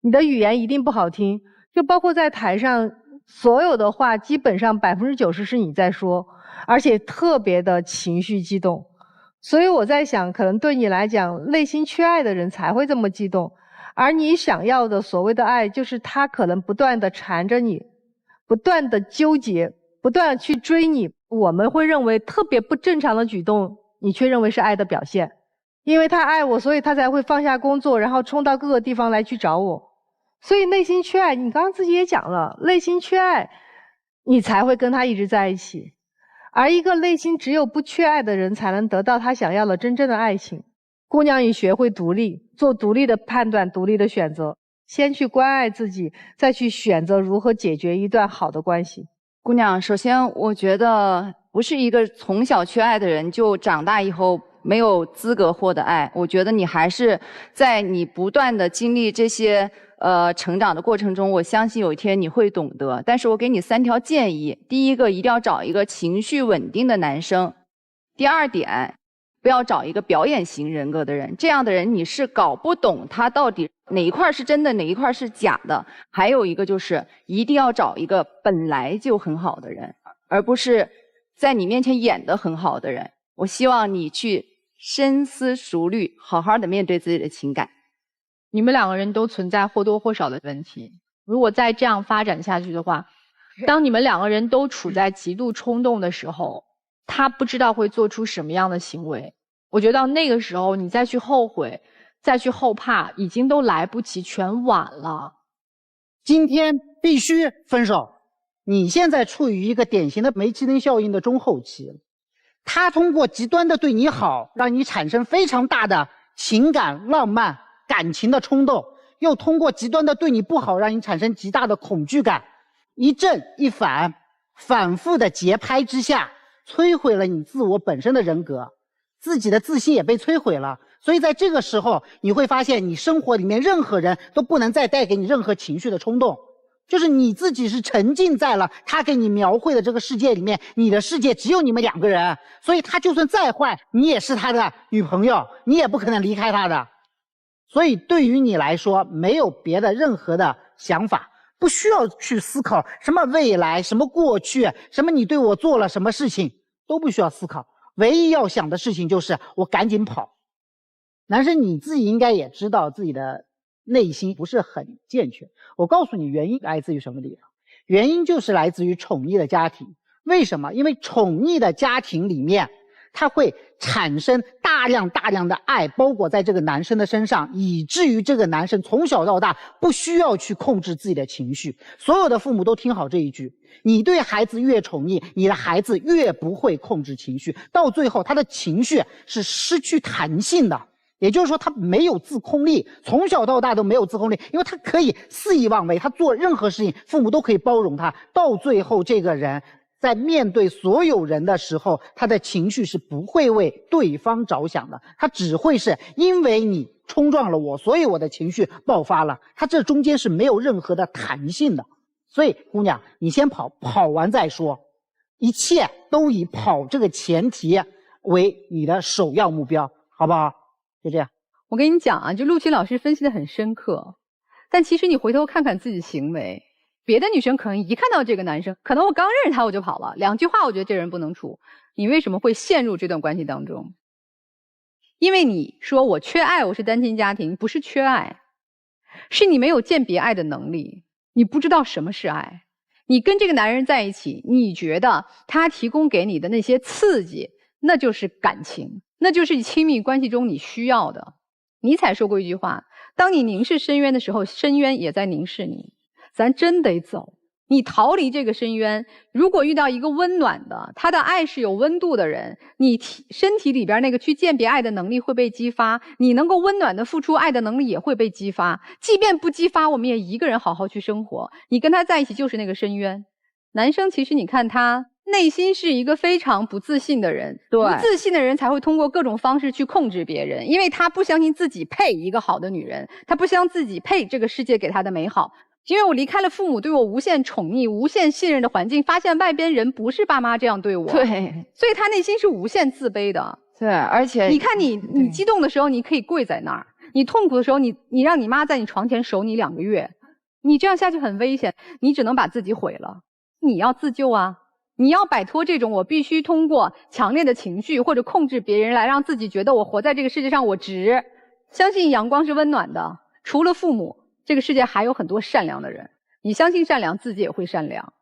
你的语言一定不好听，就包括在台上所有的话基本上90%是你在说，而且特别的情绪激动。所以我在想，可能对你来讲，内心缺爱的人才会这么激动。而你想要的所谓的爱，就是他可能不断的缠着你，不断的纠结，不断的去追你。我们会认为特别不正常的举动，你却认为是爱的表现。因为他爱我，所以他才会放下工作，然后冲到各个地方来去找我。所以内心缺爱，你刚刚自己也讲了，内心缺爱，你才会跟他一直在一起。而一个内心只有不缺爱的人，才能得到他想要的真正的爱情。姑娘，你学会独立，做独立的判断，独立的选择，先去关爱自己，再去选择如何解决一段好的关系。姑娘，首先我觉得不是一个从小缺爱的人就长大以后没有资格获得爱。我觉得你还是在你不断的经历这些成长的过程中，我相信有一天你会懂得。但是我给你3条建议：第一个，一定要找一个情绪稳定的男生；第二点，不要找一个表演型人格的人，这样的人你是搞不懂他到底哪一块是真的，哪一块是假的。还有一个就是一定要找一个本来就很好的人，而不是在你面前演得很好的人。我希望你去深思熟虑，好好的面对自己的情感。你们两个人都存在或多或少的问题，如果再这样发展下去的话，当你们两个人都处在极度冲动的时候，他不知道会做出什么样的行为。我觉得到那个时候你再去后悔，再去后怕，已经都来不及，全晚了。今天必须分手。你现在处于一个典型的煤气灯效应的中后期，他通过极端的对你好，让你产生非常大的情感、浪漫、感情的冲动，又通过极端的对你不好，让你产生极大的恐惧感，一正一反，反复的节拍之下，摧毁了你自我本身的人格，自己的自信也被摧毁了。所以在这个时候，你会发现你生活里面任何人都不能再带给你任何情绪的冲动，就是你自己是沉浸在了他给你描绘的这个世界里面，你的世界只有你们2个人，所以他就算再坏，你也是他的女朋友，你也不可能离开他的。所以对于你来说，没有别的任何的想法，不需要去思考什么未来，什么过去，什么你对我做了什么事情，都不需要思考。唯一要想的事情就是我赶紧跑。男生你自己应该也知道自己的内心不是很健全，我告诉你原因来自于什么地方，原因就是来自于宠溺的家庭。为什么？因为宠溺的家庭里面，它会产生大量的爱包裹在这个男生的身上，以至于这个男生从小到大不需要去控制自己的情绪。所有的父母都听好这一句，你对孩子越宠溺，你的孩子越不会控制情绪，到最后他的情绪是失去弹性的，也就是说他没有自控力，从小到大都没有自控力，因为他可以肆意妄为，他做任何事情父母都可以包容他，到最后这个人在面对所有人的时候，他的情绪是不会为对方着想的，他只会是因为你冲撞了我，所以我的情绪爆发了，他这中间是没有任何的弹性的。所以姑娘，你先跑，跑完再说，一切都以跑这个前提为你的首要目标，好不好？就这样。我跟你讲啊，就陆琪老师分析的很深刻，但其实你回头看看自己行为，别的女生可能一看到这个男生，可能我刚认识他我就跑了，2句话我觉得这人不能处。你为什么会陷入这段关系当中？因为你说我缺爱，我是单亲家庭，不是缺爱，是你没有鉴别爱的能力，你不知道什么是爱。你跟这个男人在一起，你觉得他提供给你的那些刺激，那就是感情，那就是亲密关系中你需要的。尼采说过一句话，当你凝视深渊的时候，深渊也在凝视你。咱真得走，你逃离这个深渊，如果遇到一个温暖的，他的爱是有温度的人，你身体里边那个去鉴别爱的能力会被激发，你能够温暖的付出爱的能力也会被激发。即便不激发，我们也一个人好好去生活。你跟他在一起就是那个深渊。男生其实你看他内心是一个非常不自信的人，对，不自信的人才会通过各种方式去控制别人，因为他不相信自己配一个好的女人，他不相信自己配这个世界给他的美好。因为我离开了父母对我无限宠溺、无限信任的环境，发现外边人不是爸妈这样对我，对，所以他内心是无限自卑的。对，而且你看你激动的时候，你可以跪在那儿；你痛苦的时候，你让你妈在你床前守你2个月，你这样下去很危险，你只能把自己毁了。你要自救啊！你要摆脱这种我必须通过强烈的情绪或者控制别人来让自己觉得我活在这个世界上我值。相信阳光是温暖的，除了父母。这个世界还有很多善良的人，你相信善良，自己也会善良。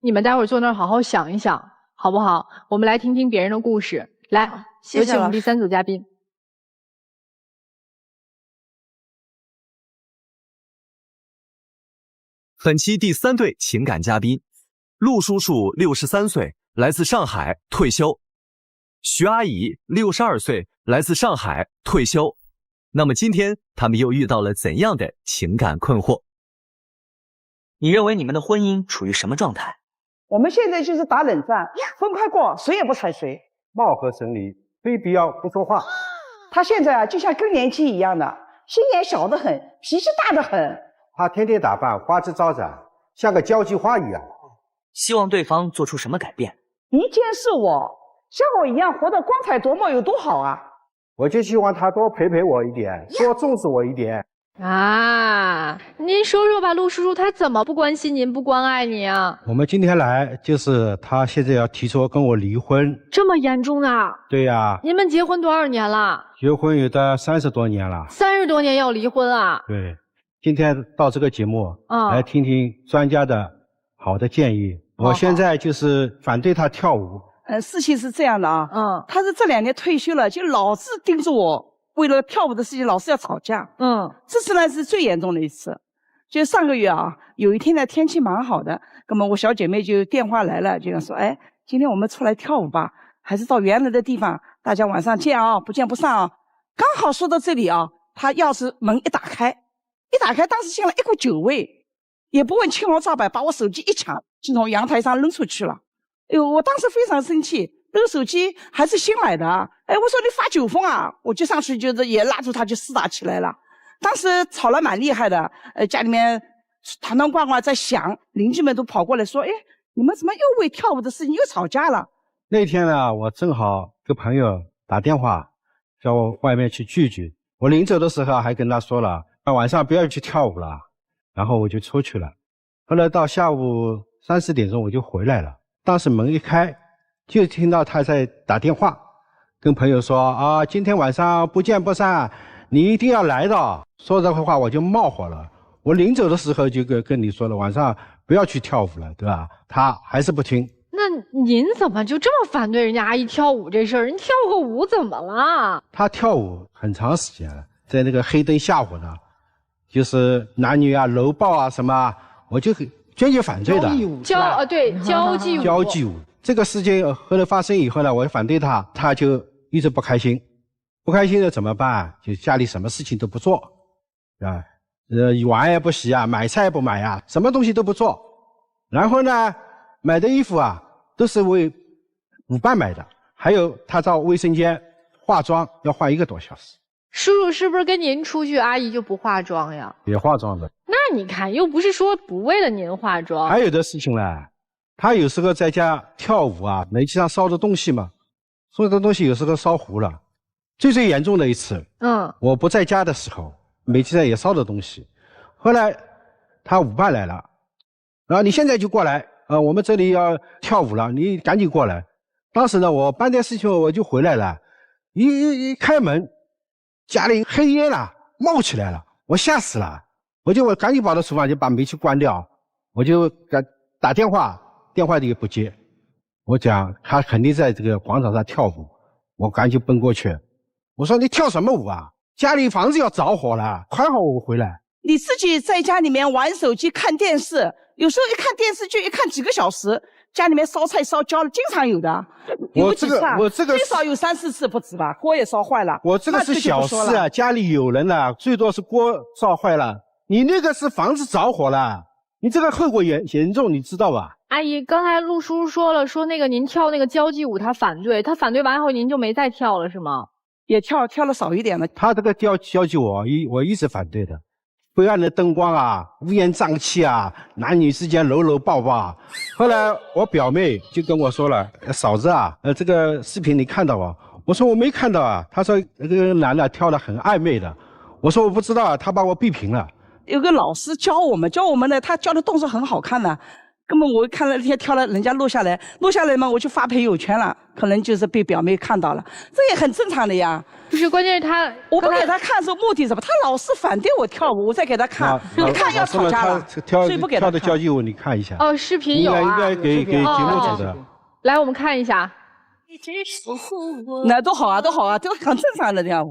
你们待会儿坐那儿好好想一想，好不好？我们来听听别人的故事。来，谢谢有请我们第3组嘉宾。本期第3对情感嘉宾，陆叔叔63岁，来自上海，退休；徐阿姨62岁，来自上海，退休。那么今天他们又遇到了怎样的情感困惑？你认为你们的婚姻处于什么状态？我们现在就是打冷战，分开过，谁也不睬谁，貌合神离，非必要不说话。他现在啊，就像更年期一样的，心眼小得很，脾气大得很。他天天打扮花枝招展，像个交际花一样。希望对方做出什么改变？一件是我，像我一样活得光彩夺目有多好啊！我就希望他多陪陪我一点，多重视我一点。啊，您说说吧，陆叔叔他怎么不关心您、不关爱你啊？我们今天来就是他现在要提出跟我离婚。这么严重啊？对呀。你们结婚多少年了？结婚有的30多年了。30多年要离婚啊？对，今天到这个节目，来听听专家的好的建议。我现在就是反对他跳舞。事情是这样的啊，他是这2年退休了，就老是盯着我，为了跳舞的事情老是要吵架。这次呢是最严重的一次，就上个月啊，有一天呢天气蛮好的，那么我小姐妹就电话来了，就说，哎，今天我们出来跳舞吧，还是到原来的地方，大家晚上见啊，不见不散啊。刚好说到这里啊，他钥匙门一打开，当时进来一股酒味，也不问青红皂白，把我手机一抢，就从阳台上扔出去了。哎呦，我当时非常生气，那个手机还是新买的。哎，我说你发酒疯啊！我就上去就是也拉住他就厮打起来了。当时吵了蛮厉害的，家里面堂堂罐罐在响，邻居们都跑过来说，哎，你们怎么又为跳舞的事情又吵架了？那天呢，我正好跟朋友打电话，叫我外面去聚聚。我临走的时候还跟他说了，晚上不要去跳舞了。然后我就出去了。后来到下午3、4点钟我就回来了。当时门一开，就听到他在打电话，跟朋友说啊，今天晚上不见不散，你一定要来的。说这话我就冒火了。我临走的时候就跟你说了，晚上不要去跳舞了，对吧？他还是不听。那您怎么就这么反对人家阿姨跳舞这事儿？人跳个舞怎么了？他跳舞很长时间了，在那个黑灯瞎火的，就是男女啊、搂抱啊什么，我就很坚决反对的。交际舞。交际舞这个事情后来发生以后呢，我反对他，他就一直不开心。不开心了怎么办？就家里什么事情都不做，啊，碗也不洗啊，买菜也不买啊，什么东西都不做。然后呢，买的衣服啊，都是为舞伴买的。还有他到卫生间化妆要化1个多小时。叔叔是不是跟您出去，阿姨就不化妆呀？也化妆的。那你看，又不是说不为了您化妆。还有的事情呢，他有时候在家跳舞啊，煤气上烧的东西嘛，烧的东西有时候烧糊了。最严重的一次，我不在家的时候，煤气上也烧的东西。后来他舞伴来了，然后你现在就过来，我们这里要跳舞了，你赶紧过来。当时呢，我办点事情我就回来了，一开门，家里黑烟了，冒起来了，我吓死了，我赶紧跑到厨房就把煤气关掉，我就打电话，电话也不接，我讲他肯定在这个广场上跳舞，我赶紧奔过去，我说你跳什么舞啊？家里房子要着火了，还好我回来。你自己在家里面玩手机看电视，有时候一看电视剧一看几个小时，家里面烧菜烧焦了，经常有的。我这个最少有3、4次不止吧，锅也烧坏了。我这个是小事啊，家里有人了，最多是锅烧坏了。你那个是房子着火了，你这个后果严重，你知道吧？阿姨，刚才陆叔说了，说那个您跳那个交际舞，他反对完后您就没再跳了是吗？也跳了少一点了。他这个交际舞我一直反对的。灰暗的灯光啊，乌烟瘴气啊，男女之间搂搂抱抱啊。后来我表妹就跟我说了，嫂子啊，这个视频你看到啊？我说我没看到啊。她说那个男的跳得很暧昧的。我说我不知道啊，他把我逼平了。有个老师教我们呢，他教的动作很好看的。根本我看了那天跳了，人家录下来嘛，我就发朋友圈了，可能就是被表妹看到了，这也很正常的呀。不是，关键是我不给他看是目的是什么？他老是反对我跳舞，我再给他看，一看要吵架了，所以不给他看。跳的交际舞你看一下。哦，视频有啊。应该给节目组的。来，我们看一下。那都好啊，都很正常的这样。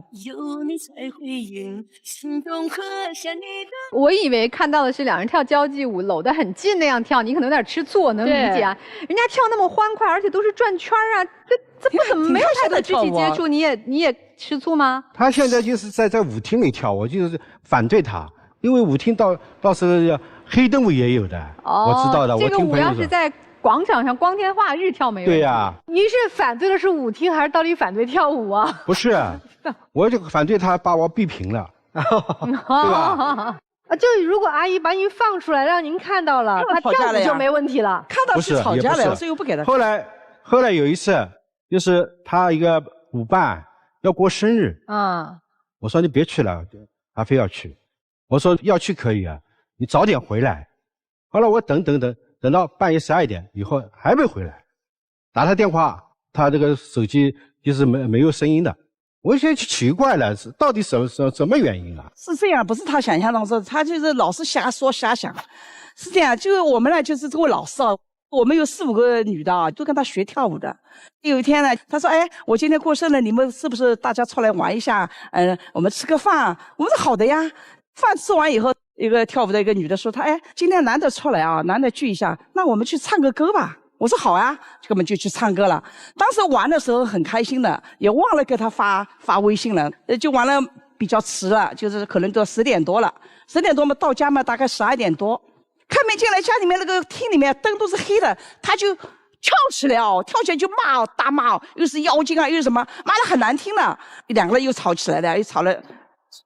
我以为看到的是两人跳交际舞，搂得很近那样跳，你可能有点吃醋，能理解啊。人家跳那么欢快，而且都是转圈啊，这不怎么没有太多肢体接触，你也吃醋吗？他现在就是在舞厅里跳，我就是反对他，因为舞厅到时候黑灯舞也有的，我知道的。这个舞要是在广场上光天化日跳没问题。对呀。您是反对的是舞厅，还是到底反对跳舞啊？不是，我就反对他把我逼平了，对吧？就如果阿姨把您放出来，让您看到了，他跳舞就没问题了。看到是吵架了，所以我不给他。后来有一次，就是他一个舞伴要过生日，我说你别去了，他非要去，我说要去可以啊，你早点回来。后来我等到半夜12点以后还没回来，打他电话，他这个手机就是没有声音的，我现在奇怪了，到底什么原因啊？是这样，不是他想象当中，他就是老是瞎说瞎想。是这样，就是我们呢，就是这位老师啊，我们有4、5个女的啊，都跟他学跳舞的。有一天呢，他说：“哎，我今天过生日，你们是不是大家出来玩一下？我们吃个饭。”我们说好的呀。饭吃完以后，一个跳舞的一个女的说：“哎，今天难得出来啊，难得聚一下，那我们去唱个歌吧。”我说好啊，我们就去唱歌了。当时玩的时候很开心的，也忘了给他发微信了，就玩了比较迟了，就是可能都10点多了。10点多嘛，到家嘛大概12点多。开门进来，家里面那个厅里面灯都是黑的，他就跳起来哦，跳起来就大骂，又是妖精啊，又是什么，骂得很难听的。2个人又吵起来了，又吵了，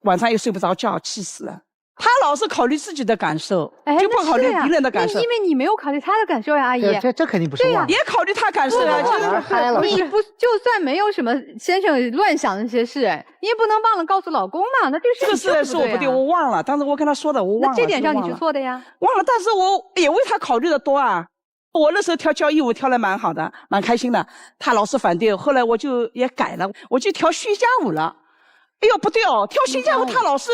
晚上又睡不着觉，气死了。他老是考虑自己的感受，就不考虑别人的感受。因为你没有考虑他的感受呀，阿姨。这肯定不是对呀，也考虑他感受呀。你不就算没有什么先生乱想那些事，你也不能忘了告诉老公嘛。那这个事是我不对，我忘了。当时我跟他说的，我忘了。那这点上你是错的呀。忘了，但是我也为他考虑的多啊。我那时候跳交谊舞跳得蛮好的，蛮开心的。他老是反对，后来我就也改了，我就跳虚家舞了。哎呦，不对哦，跳虚家舞他老是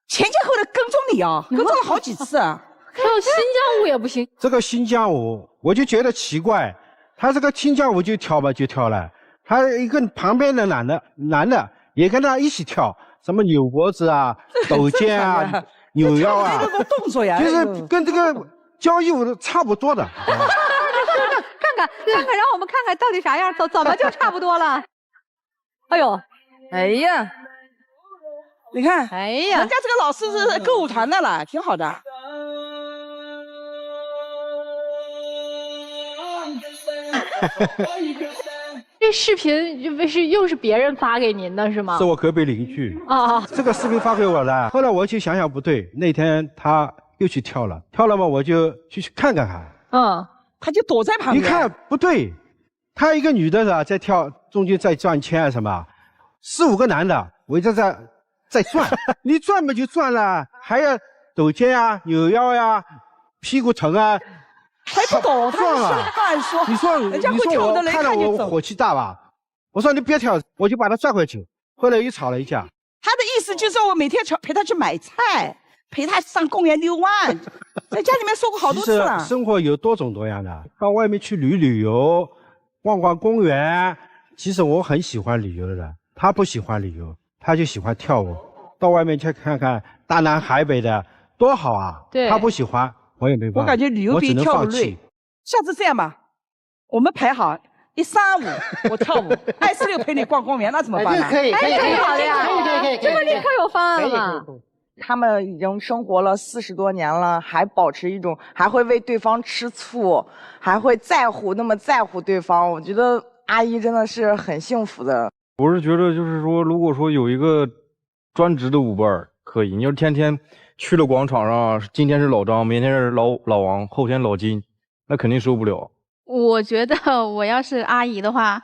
前前后后的跟踪你啊，跟踪了好几次啊。跳新疆舞也不行。这个新疆舞我就觉得奇怪，他这个新疆舞就跳吧就跳了，他一个旁边的男的也跟他一起跳，什么扭脖子啊、抖肩啊、扭腰啊，这个动作呀，就是跟这个交谊舞差不多的。看看，让我们看看到底啥样，怎么就差不多了？哎呦，哎呀，你看，哎呀，人家这个老师是歌舞团的了，挺好的。这视频又是别人发给您的是吗？是我隔壁邻居啊，这个视频发给我的。后来我就想想不对，那天他又去跳了嘛，我就去看看。他就躲在旁边。一看不对，他一个女的啊在跳，中间在转圈啊什么，4、5个男的围着在转，你转嘛就转了，还要抖肩啊、扭腰呀、屁股疼啊，还不懂，他撞啊！乱说，你说人家会跳的，我看到我火气大吧？我说你别跳，我就把他拽回去。后来又吵了一架。他的意思就是我每天陪他去买菜，陪他上公园遛弯，在家里面说过好多次了。其实生活有多种多样的，到外面去旅游，逛逛公园。其实我很喜欢旅游的，他不喜欢旅游，他就喜欢跳舞。到外面去看看大南海北的，多好啊！对，他不喜欢，我也没办法。我感觉旅游比跳舞累。下次这样吧，我们排好1、3、5，我跳舞，26陪你逛公园，那怎么办呢？可以好的呀，这个立刻有方案了。他们已经生活了40多年了，还保持一种，还会为对方吃醋，还会那么在乎对方。我觉得阿姨真的是很幸福的。我是觉得，就是说，如果说有一个专职的舞伴可以，你要天天去了广场上，今天是老张，明天是老王，后天老金，那肯定受不了。我觉得我要是阿姨的话，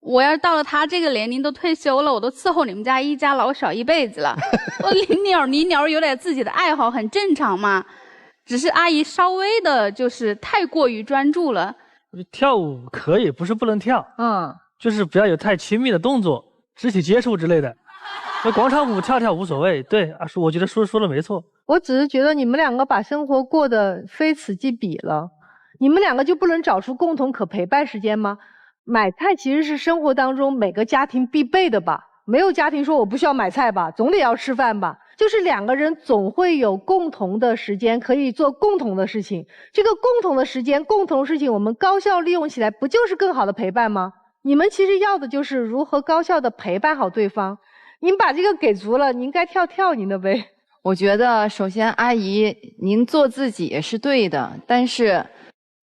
我要是到了她这个年龄都退休了，我都伺候你们家一家老小一辈子了。我你鸟有点自己的爱好很正常嘛，只是阿姨稍微的就是太过于专注了。跳舞可以，不是不能跳，就是不要有太亲密的动作，肢体接触之类的。那广场舞跳无所谓。对啊，我觉得说的没错。我只是觉得你们两个把生活过得非此即彼了，你们两个就不能找出共同可陪伴时间吗？买菜其实是生活当中每个家庭必备的吧，没有家庭说我不需要买菜吧，总得要吃饭吧。就是两个人总会有共同的时间可以做共同的事情，这个共同的时间、共同事情我们高效利用起来，不就是更好的陪伴吗？你们其实要的就是如何高效的陪伴好对方。您把这个给足了，您该跳您的呗。我觉得首先阿姨您做自己是对的，但是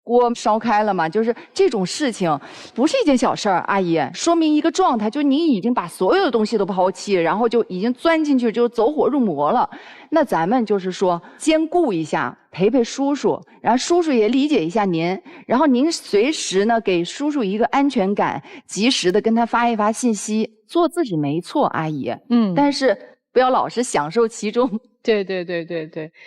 锅烧开了嘛，就是这种事情不是一件小事儿。阿姨，说明一个状态，就是您已经把所有的东西都抛弃，然后就已经钻进去，就走火入魔了。那咱们就是说兼顾一下，陪叔叔，然后叔叔也理解一下您，然后您随时呢给叔叔一个安全感，及时的跟他发一发信息，做自己没错，阿姨。但是不要老是享受其中。对，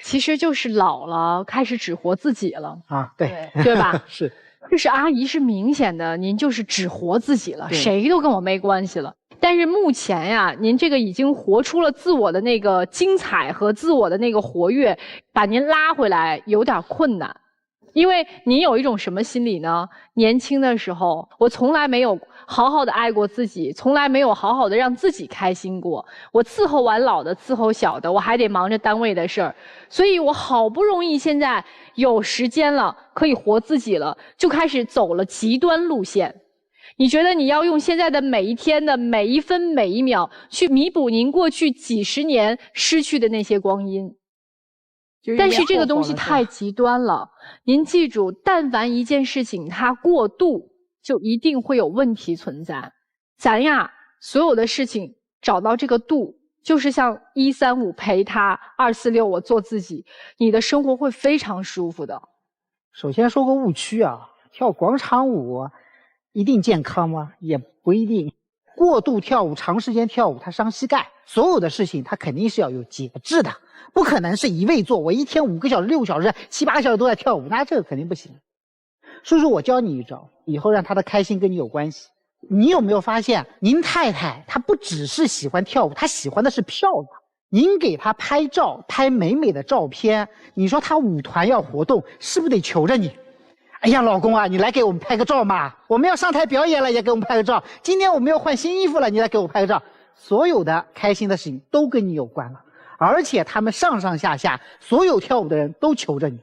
其实就是老了，开始只活自己了啊，对吧？是，就是阿姨是明显的，您就是只活自己了，谁都跟我没关系了。但是目前呀，您这个已经活出了自我的那个精彩和自我的那个活跃，把您拉回来有点困难。因为您有一种什么心理呢？年轻的时候，我从来没有好好的爱过自己，从来没有好好的让自己开心过。我伺候完老的，伺候小的，我还得忙着单位的事儿，所以我好不容易现在有时间了，可以活自己了，就开始走了极端路线。你觉得你要用现在的每一天的每一分每一秒去弥补您过去几十年失去的那些光阴。但是这个东西太极端了，您记住，但凡一件事情它过度，就一定会有问题存在。咱呀，所有的事情找到这个度，就是像135陪他，246我做自己，你的生活会非常舒服的。首先说个误区啊，跳广场舞一定健康吗？也不一定。过度跳舞、长时间跳舞，它伤膝盖。所有的事情它肯定是要有节制的，不可能是一味做。我一天5个小时、6个小时、7、8个小时都在跳舞，那这个肯定不行。叔叔，我教你一招，以后让他的开心跟你有关系。你有没有发现，您太太她不只是喜欢跳舞，她喜欢的是漂亮。您给她拍照，拍美美的照片，你说她舞团要活动，是不是得求着你？哎呀，老公啊，你来给我们拍个照嘛！我们要上台表演了，也给我们拍个照。今天我们要换新衣服了，你来给我拍个照。所有的开心的事情都跟你有关了，而且他们上上下下所有跳舞的人都求着你。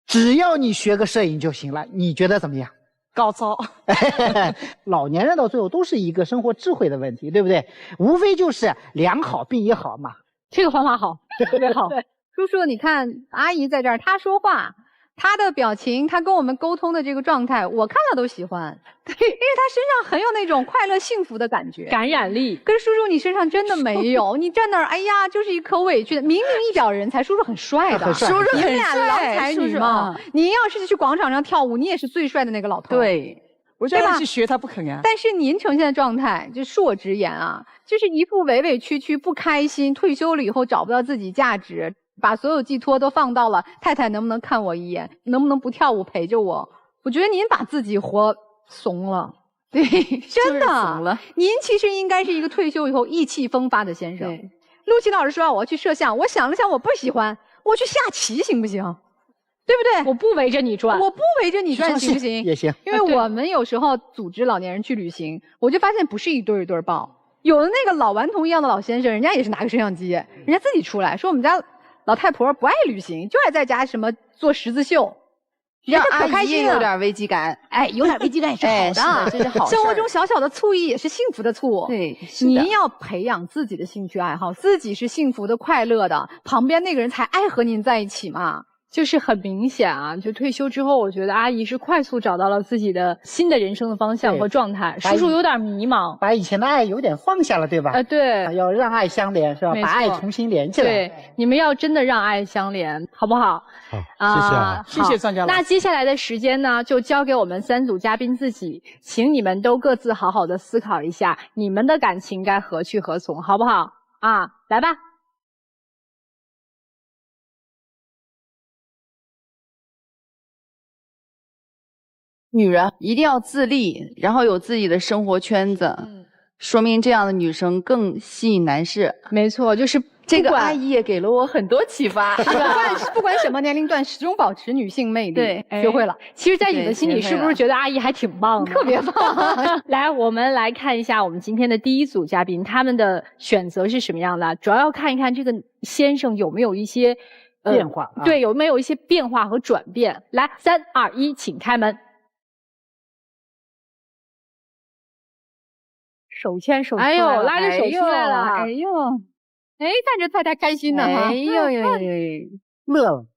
只要你学个摄影就行了，你觉得怎么样？高招。老年人到最后都是一个生活智慧的问题，对不对？无非就是良好必一好嘛。这个方法好，特别好。对，叔叔，你看阿姨在这儿，她说话，她的表情，她跟我们沟通的这个状态，我看了都喜欢。对，因为她身上很有那种快乐幸福的感觉，感染力。跟叔叔你身上真的没有，你站那儿，哎呀，就是一颗委屈的，明明一表人才，叔叔很帅的，叔叔很帅，郎才女貌。你要是去广场上跳舞，你也是最帅的那个老头。对。我就要去学他不肯呀。但是您呈现的状态，就恕我直言啊，就是一副委委屈屈、不开心，退休了以后找不到自己价值，把所有寄托都放到了太太能不能看我一眼，能不能不跳舞陪着我。我觉得您把自己活怂了。对，真的怂了。您其实应该是一个退休以后意气风发的先生。陆琪老师说我要去摄像，我想了想，我不喜欢，我去下棋行不行？对不对？我不围着你转，我不围着你转行不行？也行。因为我们有时候组织老年人去旅行，我就发现不是一对一对抱，有的那个老顽童一样的老先生，人家也是拿个摄像机，人家自己出来说我们家老太婆不爱旅行，就爱在家什么做十字绣。让阿姨也有点危机感，哎，有点危机感也是好的，这是好事。生活中小小的醋意也是幸福的醋。对，您要培养自己的兴趣爱好，自己是幸福的、快乐的，旁边那个人才爱和您在一起嘛。就是很明显啊，就退休之后，我觉得阿姨是快速找到了自己的新的人生的方向和状态。叔叔有点迷茫，把以前的爱有点放下了，对吧？对，要让爱相连，是吧？把爱重新连起来。对，你们要真的让爱相连，好不好？好，谢谢啊，谢谢张家老师。那接下来的时间呢，就交给我们3组嘉宾自己，请你们都各自好好的思考一下，你们的感情该何去何从，好不好？啊，来吧。女人一定要自立，然后有自己的生活圈子，说明这样的女生更吸引男士。没错，就是这个阿姨也给了我很多启发。不管什么年龄段，始终保持女性魅力。对，学会了。其实，在你的心里，是不是觉得阿姨还挺棒的？特别棒。来，我们来看一下我们今天的第1组嘉宾，他们的选择是什么样的？主要要看一看这个先生有没有一些变化。对，有没有一些变化和转变？来，3、2、1，请开门。手牵手，哎呦，拉着手出来了，哎呦，哎，看着太太开心呢，哎呦呦，乐了。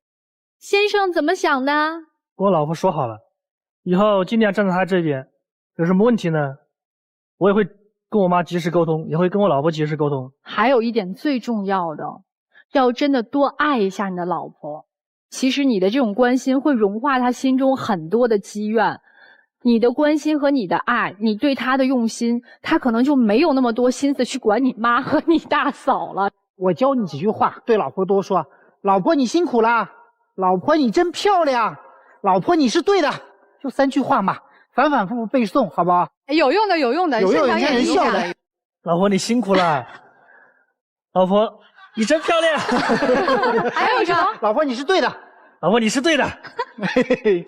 先生怎么想的？跟我老婆说好了，以后尽量站在她这边，有什么问题呢，我也会跟我妈及时沟通，也会跟我老婆及时沟通。还有一点最重要的，要真的多爱一下你的老婆。其实你的这种关心会融化她心中很多的积怨。你的关心和你的爱，你对她的用心，她可能就没有那么多心思去管你妈和你大嫂了。我教你几句话，对老婆多说：老婆你辛苦啦，老婆你真漂亮，老婆你是对的，就3句话嘛，反反复复背诵，好不好？有用的，有用的，有用的，人笑的。老婆你辛苦了，老婆你真漂亮。还有什么？老婆你是对的，老婆你是对的。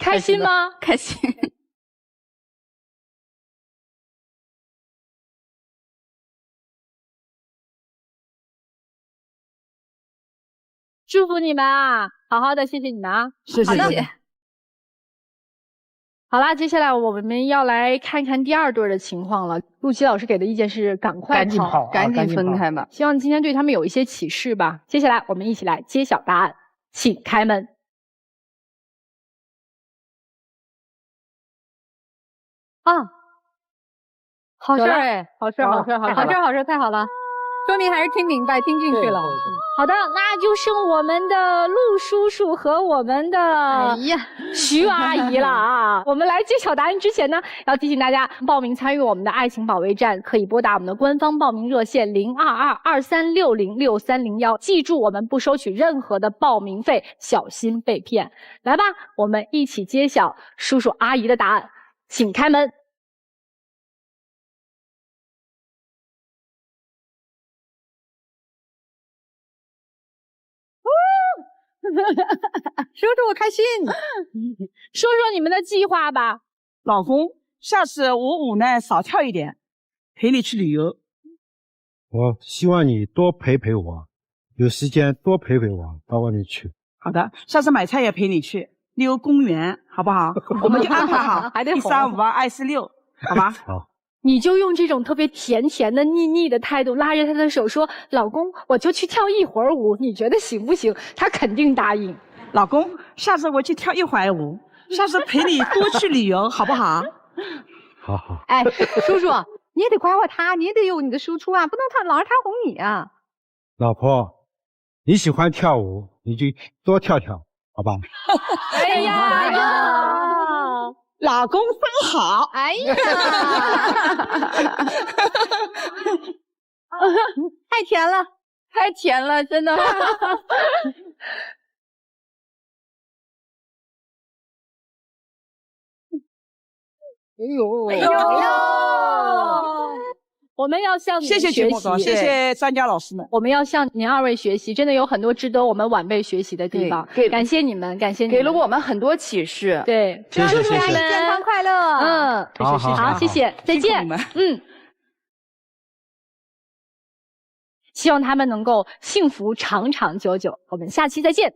开心吗？开心。祝福你们啊，好好的，谢谢你们啊，谢谢。好啦，接下来我们要来看看第2对的情况了。陆琪老师给的意见是赶快跑，赶紧分开吧。希望今天对他们有一些启示吧。接下来我们一起来揭晓答案，请开门。啊，好事儿哎，好事儿，好事儿，好事儿，好事儿，太好了。说明还是听明白、听进去了。好的，那就剩我们的陆叔叔和我们的徐阿姨了啊！我们来揭晓答案之前呢，要提醒大家，报名参与我们的爱情保卫战，可以拨打我们的官方报名热线022-2360-6301。记住，我们不收取任何的报名费，小心被骗。来吧，我们一起揭晓叔叔阿姨的答案，请开门。叔叔开心，说说你们的计划吧。老公，下次我舞呢少跳一点，陪你去旅游。我希望你多陪陪我，有时间多陪陪我，到外面去。好的，下次买菜也陪你去溜公园，好不好？我们就安排好，还得1、3、5、2、26，好吧？好。你就用这种特别甜甜的、腻腻的态度拉着他的手说：“老公，我就去跳一会儿舞，你觉得行不行？”他肯定答应。老公，下次我去跳一会儿舞，下次陪你多去旅游，好不好？好好。哎，叔叔，你也得夸夸他，你也得有你的输出啊，不能老是他哄你啊。老婆，你喜欢跳舞，你就多跳跳，好吧？哎呀！老公真好，哎呀，太甜了，太甜了，真的。哎呦！我们要向你们谢谢学习，节目组，谢谢专家老师们。我们要向您二位学习，真的有很多值得我们晚辈学习的地方。对，感谢你们，感谢你们，给了我们很多启示。对，祝大家健康快乐。好，谢谢，再见。希望他们能够幸福长长久久。我们下期再见。